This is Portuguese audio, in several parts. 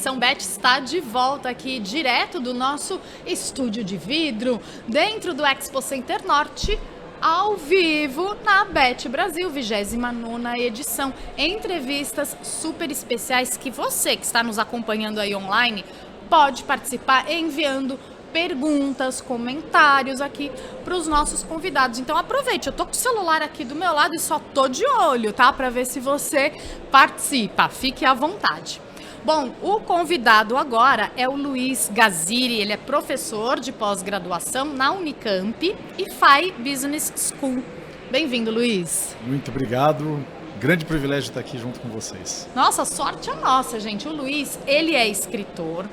Conexão Bet está de volta aqui, direto do nosso estúdio de vidro, dentro do Expo Center Norte, ao vivo na Bet Brasil, 29ª edição. Entrevistas super especiais que você que está nos acompanhando aí online pode participar enviando perguntas, comentários aqui para os nossos convidados. Então aproveite, eu tô com o celular aqui do meu lado e só tô de olho, tá? Para ver se você participa. Fique à vontade. Bom, o convidado agora é o Luiz Gaziri, ele é professor de pós-graduação na Unicamp e FAI Business School. Bem-vindo, Luiz. Muito obrigado. Grande privilégio estar aqui junto com vocês. Nossa, sorte é nossa, gente. O Luiz, ele é escritor.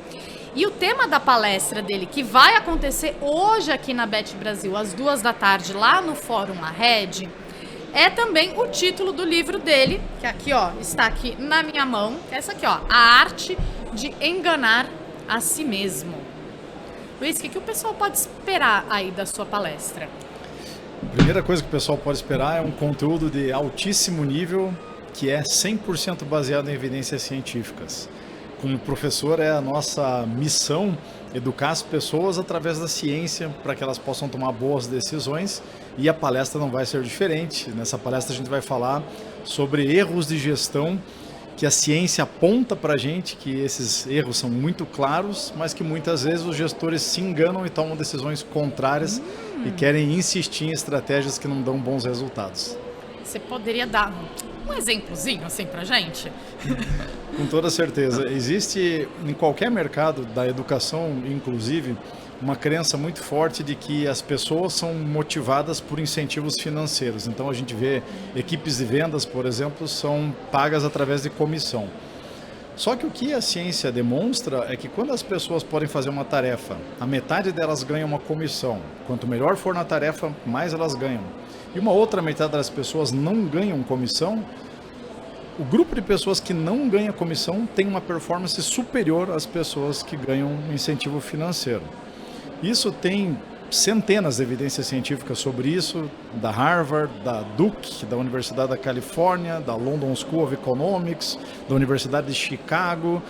E o tema da palestra dele, que vai acontecer hoje aqui na Bet Brasil, às 14h, lá no Fórum Arred, é também o título do livro dele, que aqui, ó, está aqui na minha mão. Essa aqui, ó, A Arte de Enganar a Si Mesmo. Luiz, o que o pessoal pode esperar aí da sua palestra? A primeira coisa que o pessoal pode esperar é um conteúdo de altíssimo nível, que é 100% baseado em evidências científicas. Como professor, é a nossa missão educar as pessoas através da ciência para que elas possam tomar boas decisões, e a palestra não vai ser diferente. Nessa palestra a gente vai falar sobre erros de gestão que a ciência aponta para a gente, que esses erros são muito claros, mas que muitas vezes os gestores se enganam e tomam decisões contrárias e querem insistir em estratégias que não dão bons resultados. Você poderia dar um exemplozinho assim pra gente? Com toda certeza. Existe em qualquer mercado da educação, inclusive, uma crença muito forte de que as pessoas são motivadas por incentivos financeiros. Então a gente vê equipes de vendas, por exemplo, são pagas através de comissão. Só que o que a ciência demonstra é que quando as pessoas podem fazer uma tarefa, a metade delas ganha uma comissão. Quanto melhor for na tarefa, mais elas ganham. E uma outra metade das pessoas não ganham comissão. O grupo de pessoas que não ganha comissão tem uma performance superior às pessoas que ganham incentivo financeiro. Isso tem centenas de evidências científicas sobre isso, da Harvard, da Duke, da Universidade da Califórnia, da London School of Economics, da Universidade de Chicago.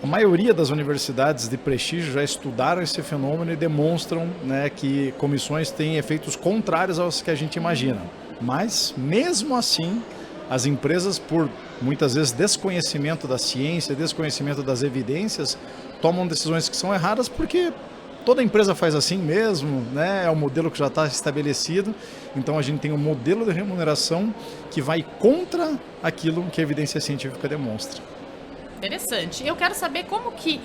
A maioria das universidades de prestígio já estudaram esse fenômeno e demonstram, né, que comissões têm efeitos contrários aos que a gente imagina. Mas, mesmo assim, as empresas, por muitas vezes desconhecimento da ciência, desconhecimento das evidências, tomam decisões que são erradas porque toda empresa faz assim mesmo, né? É um modelo que já está estabelecido. Então a gente tem um modelo de remuneração que vai contra aquilo que a evidência científica demonstra. Interessante. Eu quero saber como que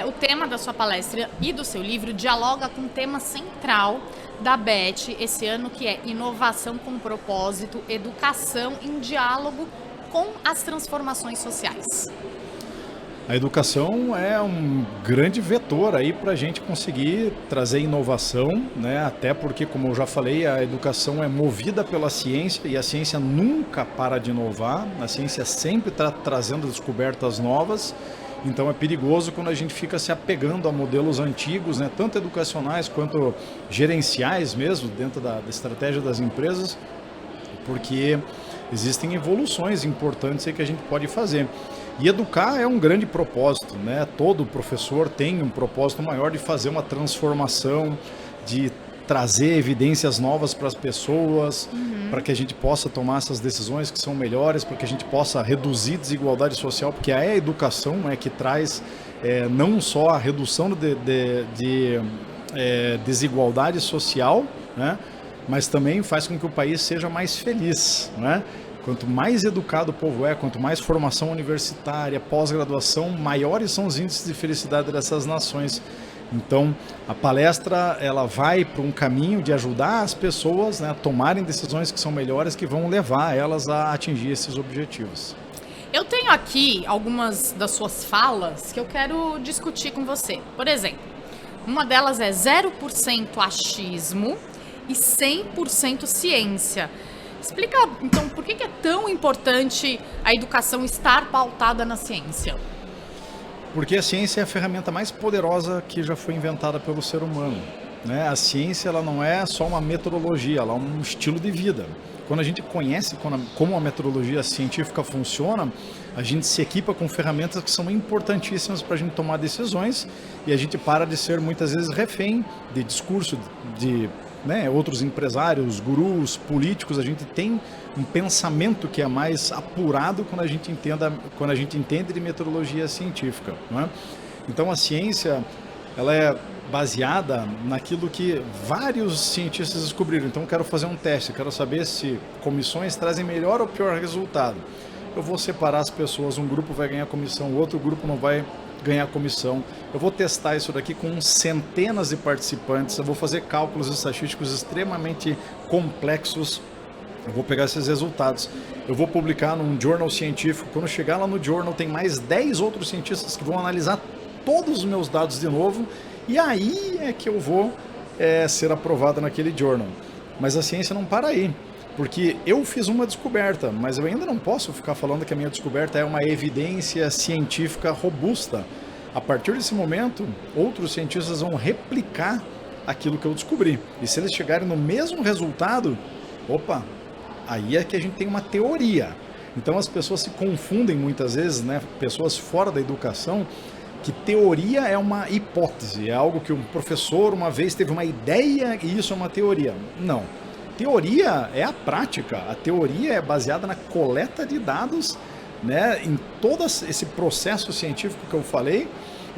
o tema da sua palestra e do seu livro dialoga com o tema central da Bet esse ano, que é inovação com propósito, educação em diálogo com as transformações sociais. A educação é um grande vetor aí para a gente conseguir trazer inovação, né? Até porque, como eu já falei, a educação é movida pela ciência e a ciência nunca para de inovar. A ciência sempre está trazendo descobertas novas. Então é perigoso quando a gente fica se apegando a modelos antigos, né? Tanto educacionais quanto gerenciais mesmo, dentro da estratégia das empresas, porque existem evoluções importantes aí que a gente pode fazer. E educar é um grande propósito, né? Todo professor tem um propósito maior de fazer uma transformação, de trazer evidências novas para as pessoas, para que a gente possa tomar essas decisões que são melhores, para que a gente possa reduzir desigualdade social, porque é a educação, né, que traz não só a redução de desigualdade social, né, mas também faz com que o país seja mais feliz, né? Quanto mais educado o povo é, quanto mais formação universitária, pós-graduação, maiores são os índices de felicidade dessas nações. Então, a palestra ela vai para um caminho de ajudar as pessoas, né, a tomarem decisões que são melhores, que vão levar elas a atingir esses objetivos. Eu tenho aqui algumas das suas falas que eu quero discutir com você. Por exemplo, uma delas é 0% achismo e 100% ciência. Explica, então, por que é tão importante a educação estar pautada na ciência? Porque a ciência é a ferramenta mais poderosa que já foi inventada pelo ser humano. né? A ciência ela não é só uma metodologia, ela é um estilo de vida. Quando a gente conhece como a metodologia científica funciona, a gente se equipa com ferramentas que são importantíssimas para a gente tomar decisões e a gente para de ser muitas vezes refém de discurso de outros empresários, gurus, políticos. A gente tem um pensamento que é mais apurado quando a gente entende de metodologia científica, não é? Então a ciência ela é baseada naquilo que vários cientistas descobriram. Então, eu quero fazer um teste, quero saber se comissões trazem melhor ou pior resultado. Eu vou separar as pessoas, um grupo vai ganhar comissão, o outro grupo não vai ganhar comissão. Eu vou testar isso daqui com centenas de participantes, eu vou fazer cálculos estatísticos extremamente complexos. Eu vou pegar esses resultados, eu vou publicar num journal científico. Quando chegar lá no journal, tem mais 10 outros cientistas que vão analisar todos os meus dados de novo, e aí é que eu vou ser aprovado naquele journal. Mas a ciência não para aí, porque eu fiz uma descoberta, mas eu ainda não posso ficar falando que a minha descoberta é uma evidência científica robusta. A partir desse momento, outros cientistas vão replicar aquilo que eu descobri. E se eles chegarem no mesmo resultado, opa, aí é que a gente tem uma teoria. Então as pessoas se confundem muitas vezes, né? Pessoas fora da educação, que teoria é uma hipótese, é algo que um professor uma vez teve uma ideia e isso é uma teoria. Não. Teoria é a prática. A teoria é baseada na coleta de dados, né, em todo esse processo científico que eu falei.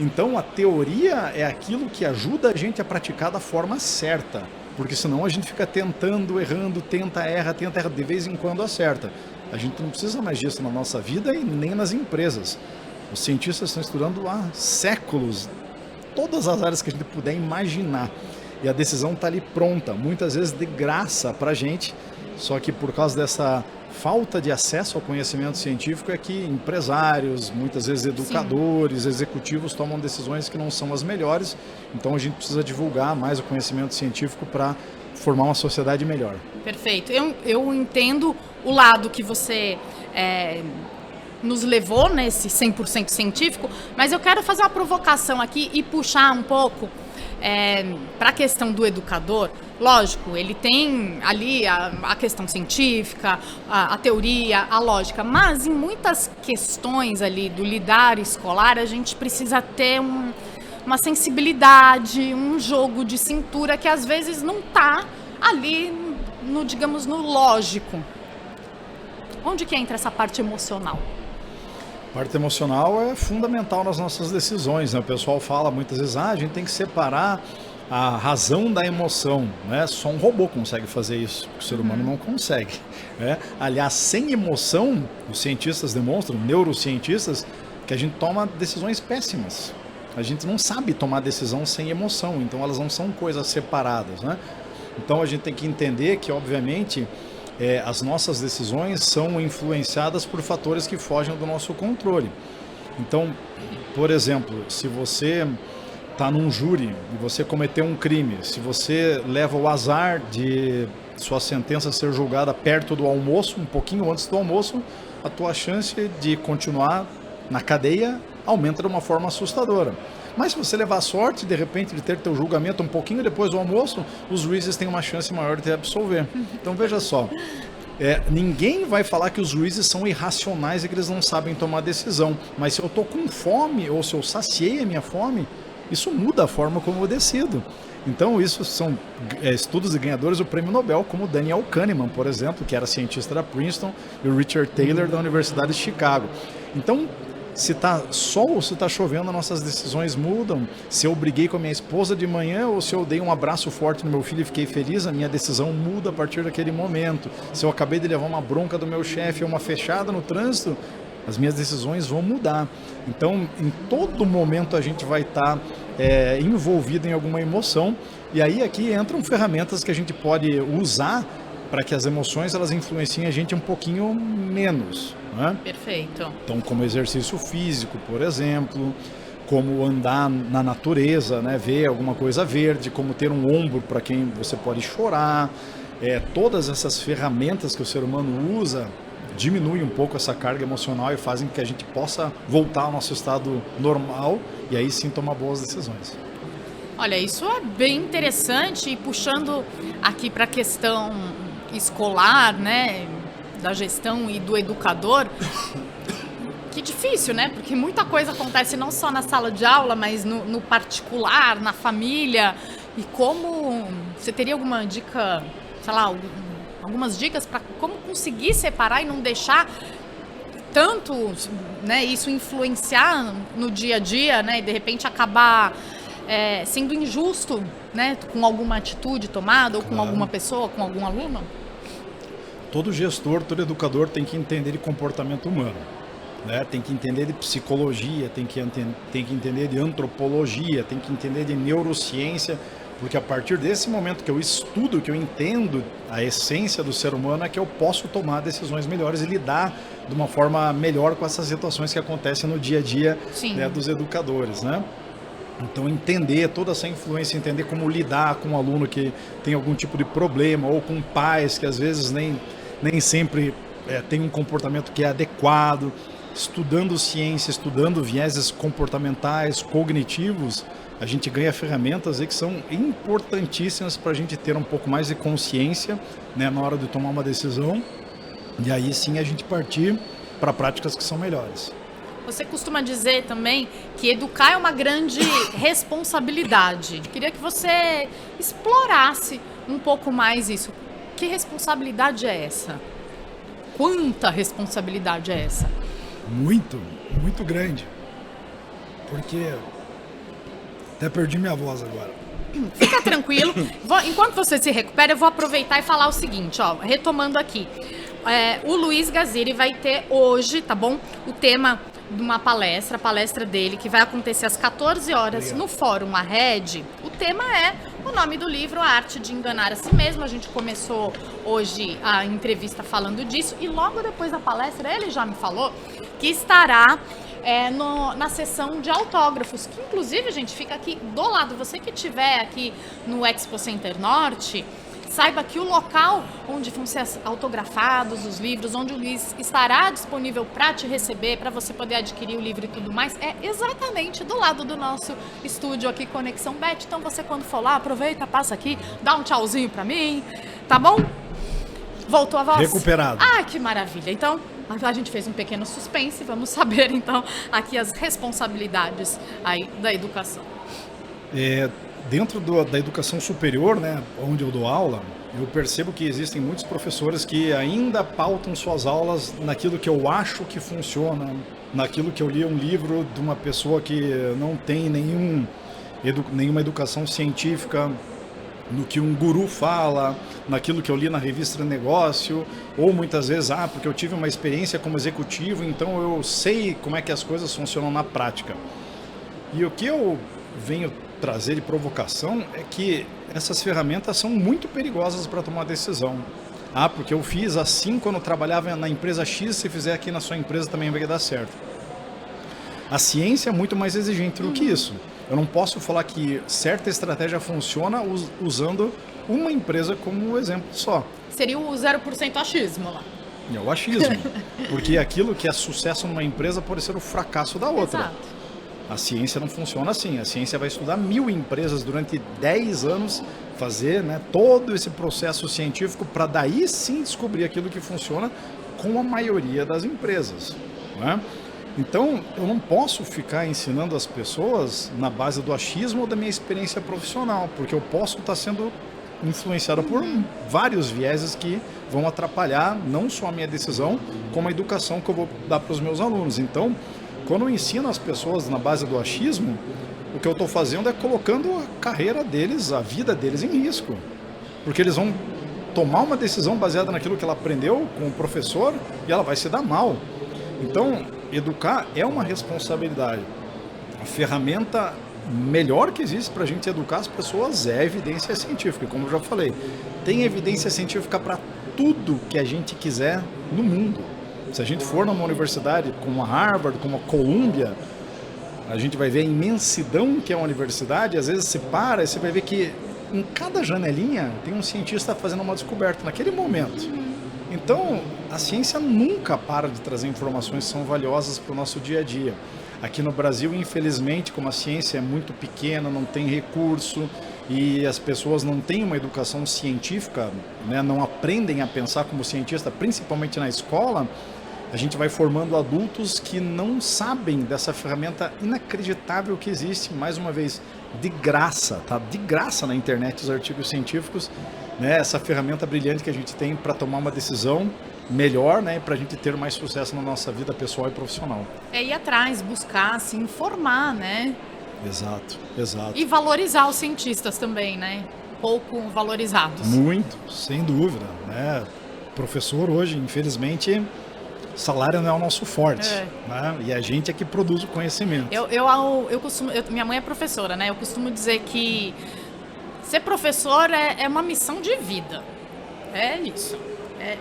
Então a teoria é aquilo que ajuda a gente a praticar da forma certa, porque senão a gente fica tentando, errando, tenta, erra, de vez em quando acerta. A gente não precisa mais disso na nossa vida e nem nas empresas. Os cientistas estão estudando há séculos todas as áreas que a gente puder imaginar. E a decisão está ali pronta, muitas vezes de graça para a gente, só que por causa dessa falta de acesso ao conhecimento científico é que empresários, muitas vezes educadores, Sim. executivos tomam decisões que não são as melhores. Então a gente precisa divulgar mais o conhecimento científico para formar uma sociedade melhor. Perfeito. Eu entendo o lado que você nos levou nesse 100% científico, mas eu quero fazer uma provocação aqui e puxar um pouco para a questão do educador. Lógico, ele tem ali a questão científica, a teoria, a lógica, mas em muitas questões ali do lidar escolar, a gente precisa ter uma sensibilidade, um jogo de cintura que às vezes não está ali, digamos, no lógico. Onde que entra essa parte emocional? A parte emocional é fundamental nas nossas decisões, né? O pessoal fala muitas vezes, a gente tem que separar a razão da emoção, né? Só um robô consegue fazer isso, o ser humano não consegue, né? Aliás, sem emoção, os cientistas demonstram, neurocientistas, que a gente toma decisões péssimas. A gente não sabe tomar decisão sem emoção, então elas não são coisas separadas, né? Então a gente tem que entender que, obviamente, as nossas decisões são influenciadas por fatores que fogem do nosso controle. Então, por exemplo, se você está num júri e você cometeu um crime, se você leva o azar de sua sentença ser julgada perto do almoço, um pouquinho antes do almoço, a tua chance de continuar na cadeia aumenta de uma forma assustadora. Mas se você levar sorte, de repente, de ter teu julgamento um pouquinho depois do almoço, os juízes têm uma chance maior de te absolver. Então veja só, ninguém vai falar que os juízes são irracionais e que eles não sabem tomar decisão. Mas se eu estou com fome ou se eu saciei a minha fome, isso muda a forma como eu decido. Então isso são estudos de ganhadores do Prêmio Nobel, como Daniel Kahneman, por exemplo, que era cientista da Princeton, e o Richard Taylor da Universidade de Chicago. Então, se está sol ou se está chovendo, nossas decisões mudam. Se eu briguei com a minha esposa de manhã ou se eu dei um abraço forte no meu filho e fiquei feliz, a minha decisão muda a partir daquele momento. Se eu acabei de levar uma bronca do meu chefe ou uma fechada no trânsito, as minhas decisões vão mudar. Então, em todo momento a gente vai estar envolvido em alguma emoção. E aí aqui entram ferramentas que a gente pode usar para que as emoções elas influenciem a gente um pouquinho menos, né? Perfeito. Então, como exercício físico, por exemplo, como andar na natureza, né? Ver alguma coisa verde, como ter um ombro para quem você pode chorar. Todas essas ferramentas que o ser humano usa diminuem um pouco essa carga emocional e fazem com que a gente possa voltar ao nosso estado normal e aí sim tomar boas decisões. Olha, isso é bem interessante e puxando aqui para a questão escolar, né, da gestão e do educador, que difícil, né? Porque muita coisa acontece não só na sala de aula, mas no particular, na família. E como você teria alguma dica, sei lá, algumas dicas para como conseguir separar e não deixar tanto, né, isso influenciar no dia a dia, né, e de repente acabar sendo injusto, né, com alguma atitude tomada ou com alguma pessoa, com algum aluno? Todo gestor, todo educador tem que entender de comportamento humano, né? Tem que entender de psicologia, tem que entender de antropologia, tem que entender de neurociência, porque a partir desse momento que eu estudo, que eu entendo a essência do ser humano, é que eu posso tomar decisões melhores e lidar de uma forma melhor com essas situações que acontecem no dia a dia, né, dos educadores, né? Então, entender toda essa influência, entender como lidar com um aluno que tem algum tipo de problema, ou com pais que às vezes nem sempre tem um comportamento que é adequado, estudando ciência, estudando vieses comportamentais, cognitivos, a gente ganha ferramentas aí que são importantíssimas para a gente ter um pouco mais de consciência, né, na hora de tomar uma decisão, e aí sim a gente partir para práticas que são melhores. Você costuma dizer também que educar é uma grande responsabilidade. Queria que você explorasse um pouco mais isso. Que responsabilidade é essa? Quanta responsabilidade é essa? Muito, muito grande. Porque até perdi minha voz agora. Fica tranquilo. Enquanto você se recupera, eu vou aproveitar e falar o seguinte, ó, retomando aqui. O Luiz Gaziri vai ter hoje, tá bom? O tema de uma palestra, a palestra dele, que vai acontecer às 14 horas no Fórum Arred. O tema é o nome do livro, A Arte de Enganar a Si Mesmo. A gente começou hoje a entrevista falando disso e logo depois da palestra ele já me falou que estará na sessão de autógrafos, que inclusive, gente, fica aqui do lado. Você que estiver aqui no Expo Center Norte, saiba que o local onde vão ser autografados os livros, onde o Luiz estará disponível para te receber, para você poder adquirir o livro e tudo mais, é exatamente do lado do nosso estúdio aqui, Conexão Bet. Então você, quando for lá, aproveita, passa aqui, dá um tchauzinho para mim, tá bom? Voltou a voz? Recuperado. Ah, que maravilha. Então, a gente fez um pequeno suspense, vamos saber então aqui as responsabilidades aí da educação. Dentro da educação superior, né, onde eu dou aula, eu percebo que existem muitos professores que ainda pautam suas aulas naquilo que eu acho que funciona, naquilo que eu li um livro de uma pessoa que não tem nenhuma educação científica, no que um guru fala, naquilo que eu li na revista Negócio, ou muitas vezes, porque eu tive uma experiência como executivo, então eu sei como é que as coisas funcionam na prática. E o que eu venho trazer de provocação é que essas ferramentas são muito perigosas para tomar decisão. Porque eu fiz assim quando eu trabalhava na empresa X, se fizer aqui na sua empresa também vai dar certo. A ciência é muito mais exigente do que isso. Eu não posso falar que certa estratégia funciona usando uma empresa como exemplo só. Seria o 0% achismo lá. É o achismo. Porque aquilo que é sucesso numa empresa pode ser o fracasso da outra. Exato. A ciência não funciona assim. A ciência vai estudar 1000 empresas durante 10 anos, fazer, né, todo esse processo científico para daí sim descobrir aquilo que funciona com a maioria das empresas, né? Então, eu não posso ficar ensinando as pessoas na base do achismo ou da minha experiência profissional, porque eu posso estar sendo influenciado por vários vieses que vão atrapalhar não só a minha decisão, como a educação que eu vou dar para os meus alunos. Então, quando eu ensino as pessoas na base do achismo, o que eu estou fazendo é colocando a carreira deles, a vida deles em risco. Porque eles vão tomar uma decisão baseada naquilo que ela aprendeu com o professor e ela vai se dar mal. Então, educar é uma responsabilidade. A ferramenta melhor que existe para a gente educar as pessoas é a evidência científica. Como eu já falei, tem evidência científica para tudo que a gente quiser no mundo. Se a gente for numa universidade como a Harvard, como a Columbia, a gente vai ver a imensidão que é uma universidade. Às vezes você para e você vai ver que em cada janelinha tem um cientista fazendo uma descoberta naquele momento. Então, a ciência nunca para de trazer informações que são valiosas para o nosso dia a dia. Aqui no Brasil, infelizmente, como a ciência é muito pequena, não tem recurso e as pessoas não têm uma educação científica, né, não aprendem a pensar como cientista, principalmente na escola, a gente vai formando adultos que não sabem dessa ferramenta inacreditável que existe, mais uma vez, de graça, tá? De graça na internet os artigos científicos, né? Essa ferramenta brilhante que a gente tem para tomar uma decisão melhor, né? Para a gente ter mais sucesso na nossa vida pessoal e profissional. É ir atrás, buscar, se informar, né? Exato, exato. E valorizar os cientistas também, né? Pouco valorizados. Muito, sem dúvida, né? Professor hoje, infelizmente, salário não é o nosso forte, né? E a gente é que produz o conhecimento. Minha mãe é professora, né? Eu costumo dizer que ser professor é uma missão de vida. É isso.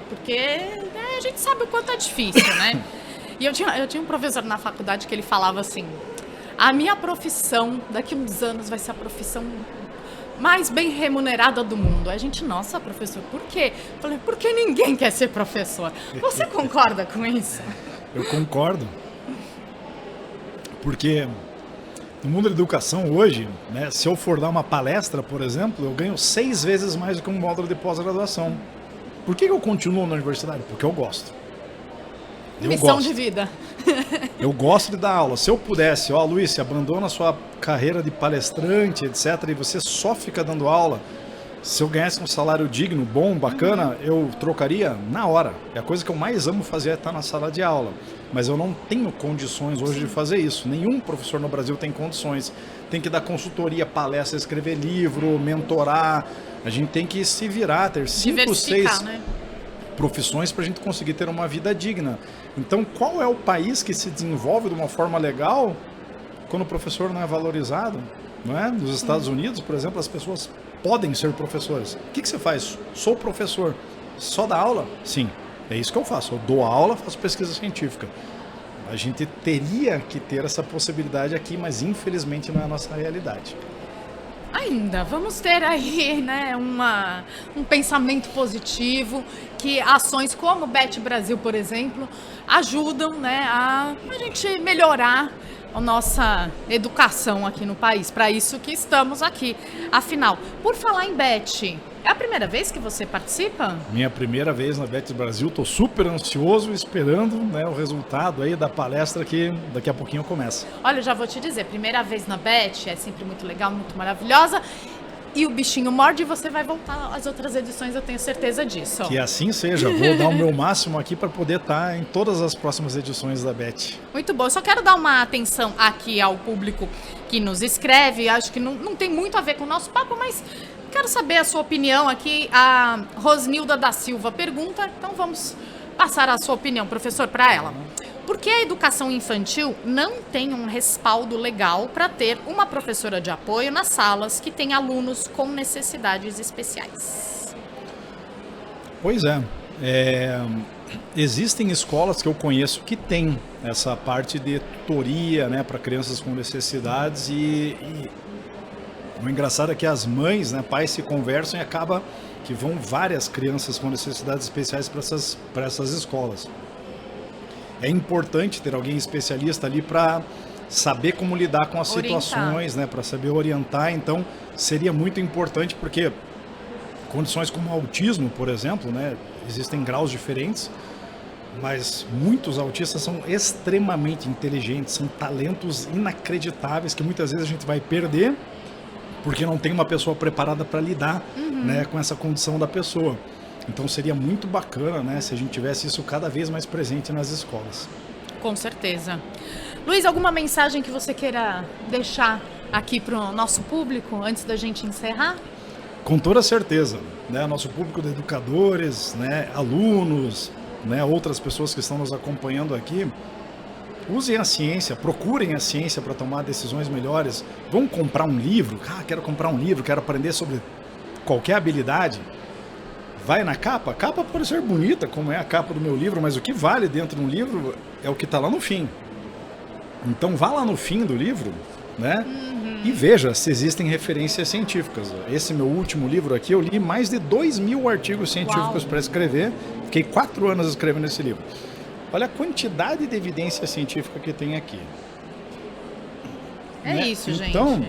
Porque a gente sabe o quanto é difícil, né? E eu tinha um professor na faculdade que ele falava assim: a minha profissão, daqui a uns anos, vai ser a profissão mais bem remunerada do mundo. A gente, nossa, professor, por quê? Eu falei, porque ninguém quer ser professor. Você concorda com isso? Eu concordo. Porque no mundo da educação hoje, né, se eu for dar uma palestra, por exemplo, eu ganho 6 vezes mais do que um módulo de pós-graduação. Por que eu continuo na universidade? Porque eu gosto. Missão de vida. Eu gosto de dar aula. Se eu pudesse, Luiz, você abandona a sua carreira de palestrante, etc., e você só fica dando aula, se eu ganhasse um salário digno, bom, bacana, eu trocaria na hora. E a coisa que eu mais amo fazer é estar na sala de aula. Mas eu não tenho condições hoje de fazer isso. Nenhum professor no Brasil tem condições. Tem que dar consultoria, palestra, escrever livro, mentorar. A gente tem que se virar, ter 5, 6... né? profissões para a gente conseguir ter uma vida digna. Então, qual é o país que se desenvolve de uma forma legal quando o professor não é valorizado? Não é? Nos Estados Unidos, por exemplo, as pessoas podem ser professores. O que você faz? Sou professor. Só dá aula? Sim, é isso que eu faço. Eu dou aula, faço pesquisa científica. A gente teria que ter essa possibilidade aqui, mas infelizmente não é a nossa realidade. Ainda, vamos ter aí, né, um pensamento positivo, que ações como o Bet Brasil, por exemplo, ajudam, né, a gente melhorar a nossa educação aqui no país. Para isso que estamos aqui. Afinal, por falar em Bet, é a primeira vez que você participa? Minha primeira vez na Bet Brasil, estou super ansioso, esperando, né, o resultado aí da palestra que daqui a pouquinho começa. Olha, eu já vou te dizer, primeira vez na Bet é sempre muito legal, muito maravilhosa. E o bichinho morde e você vai voltar às outras edições, eu tenho certeza disso. Que assim seja, vou dar o meu máximo aqui para poder estar em todas as próximas edições da Bet. Muito bom, eu só quero dar uma atenção aqui ao público que nos escreve, acho que não tem muito a ver com o nosso papo, mas quero saber a sua opinião aqui. A Rosnilda da Silva pergunta, então vamos passar a sua opinião, professor, para ela. Por que a educação infantil não tem um respaldo legal para ter uma professora de apoio nas salas que tem alunos com necessidades especiais? Pois existem escolas que eu conheço que têm essa parte de tutoria, né, para crianças com necessidades e o engraçado é que as mães, né, pais se conversam e acaba que vão várias crianças com necessidades especiais para essas escolas. É importante ter alguém especialista ali para saber como lidar com as situações, né, para saber orientar. Então, seria muito importante porque condições como autismo, por exemplo, né, existem graus diferentes, mas muitos autistas são extremamente inteligentes, são talentos inacreditáveis que muitas vezes a gente vai perder porque não tem uma pessoa preparada para lidar, né, com essa condição da pessoa. Então seria muito bacana, né, se a gente tivesse isso cada vez mais presente nas escolas. Com certeza. Luiz, alguma mensagem que você queira deixar aqui para o nosso público antes da gente encerrar? Com toda certeza, né, nosso público de educadores, né, alunos, né, outras pessoas que estão nos acompanhando aqui, usem a ciência, procurem a ciência para tomar decisões melhores. Vão comprar um livro? Quero comprar um livro, quero aprender sobre qualquer habilidade. Vai na capa? A capa pode ser bonita, como é a capa do meu livro, mas o que vale dentro de um livro é o que está lá no fim. Então vá lá no fim do livro, né? E veja se existem referências científicas. Esse meu último livro aqui, eu li mais de 2.000 artigos científicos para escrever. Fiquei 4 anos escrevendo esse livro. Olha a quantidade de evidência científica que tem aqui. É né? isso, gente. Então,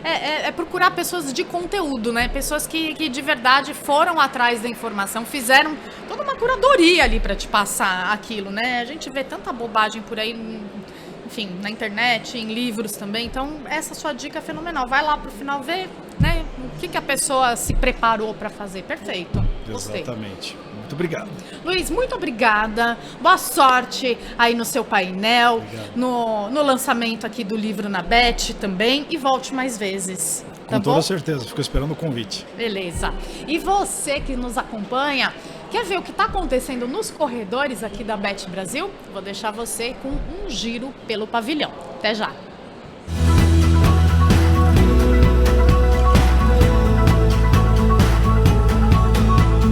É procurar pessoas de conteúdo, né? Pessoas que de verdade foram atrás da informação, fizeram toda uma curadoria ali para te passar aquilo, né? A gente vê tanta bobagem por aí, enfim, na internet, em livros também. Então, essa sua dica é fenomenal. Vai lá pro final ver, né? O que a pessoa se preparou para fazer. Perfeito. Gostei. exatamente. Muito obrigado. Luiz, muito obrigada. Boa sorte aí no seu painel, Obrigado. no lançamento aqui do livro na Bet também. E volte mais vezes. Com Tá toda bom? certeza. Fico esperando o convite. Beleza. E você que nos acompanha, quer ver o que está acontecendo nos corredores aqui da Bet Brasil? Vou deixar você com um giro pelo pavilhão. Até já.